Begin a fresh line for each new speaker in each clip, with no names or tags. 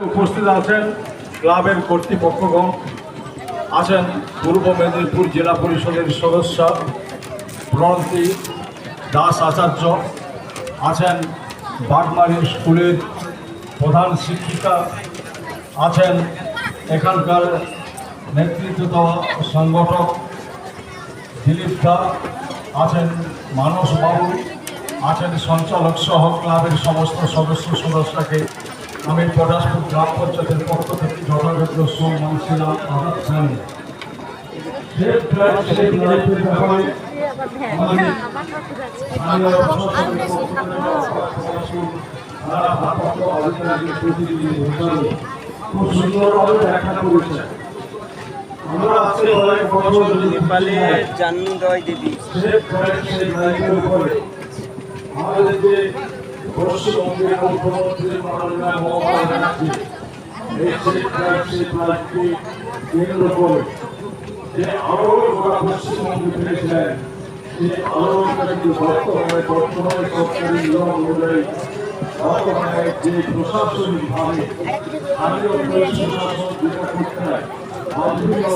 উপস্থিত আছেন ক্লাবের কর্তৃপক্ষগণ, আছেন পূর্ব মেদিনীপুর জেলা পরিষদের সদস্য প্রণতি দাস আচার্য, আছেন বাগমারি স্কুলের প্রধান শিক্ষিকা, আছেন এখানকার নেতৃত্ব সংগঠক দিলীপ দা, আছেন মানস বাবু, আছেন সঞ্চালক সহ ক্লাবের সমস্ত সদস্যকে আমি পটাশপুর গ্রাম পঞ্চায়েতের পক্ষ থেকে যথাযথ সম্মান ছিলাম জানি। খুব সুন্দরভাবে ব্যাখ্যা করেছেন। আমরা আজকে অনেক বছর
নেপালে জাননি দয় দিদি
আমাদের যে পশ্চিমবঙ্গের মুখ্যমন্ত্রী মাননীয় মমতা ব্যানার্জি কেন্দ্র করে যে আলোড়ন করা পশ্চিমবঙ্গে ফেলেছিলেন, সেই আলোড়নটা কিন্তু বর্তমানে সরকারি নিয়ম অনুযায়ী বর্তমানে যে প্রশাসনিকভাবে স্থানীয় পুলিশ প্রশাসন যেটা করতে হয় বিভিন্ন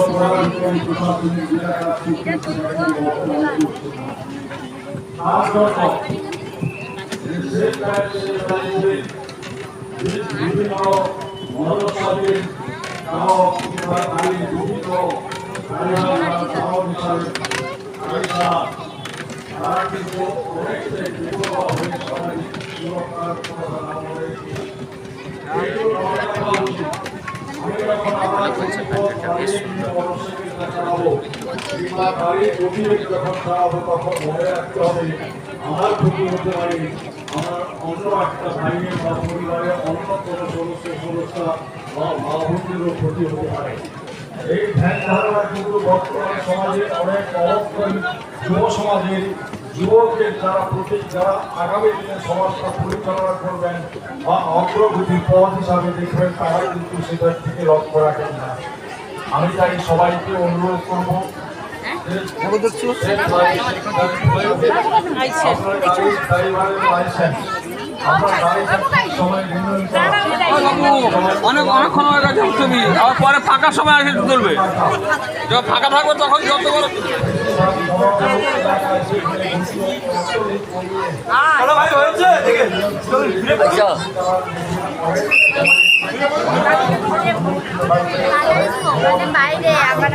প্রশাসনিক বিভিন্ন মনস্বাদের তারা কিন্তু অনেকটাই বিপদ হয়ে সামাজিক সুরক্ষার কথা না বলে আমি যখন আমার চালাবো কিংবা গাড়ির গতিবেগ যখন চালাবো তখন মনে রাখতে হবে আমার ক্ষতি হতে পারে, আমার অন্য একটা ভাইয়ের বা পরিবারের অন্য কোনো সদস্য বা ভাবুদেরও ক্ষতি হতে পারে। এই ধ্যান ধারণা কিন্তু বর্তমানে সমাজে অনেক অবক্ষয় যুব সমাজের যুবকদের যারা আগামী দিনে সমাজটা পরিচালনা করবেন বা অগ্রগতির পথ হিসাবে দেখবেন তারাই কিন্তু সেটার থেকে লক্ষ্য রাখেন না। আমি তাই সবাইকে অনুরোধ করবো
অনেকক্ষণ হয়ে গেছে তুমি আবার পরে ফাঁকা সময় আসে তুলবে, যখন ফাঁকা থাকবে তখন যত বড়
বাইরে
আমরা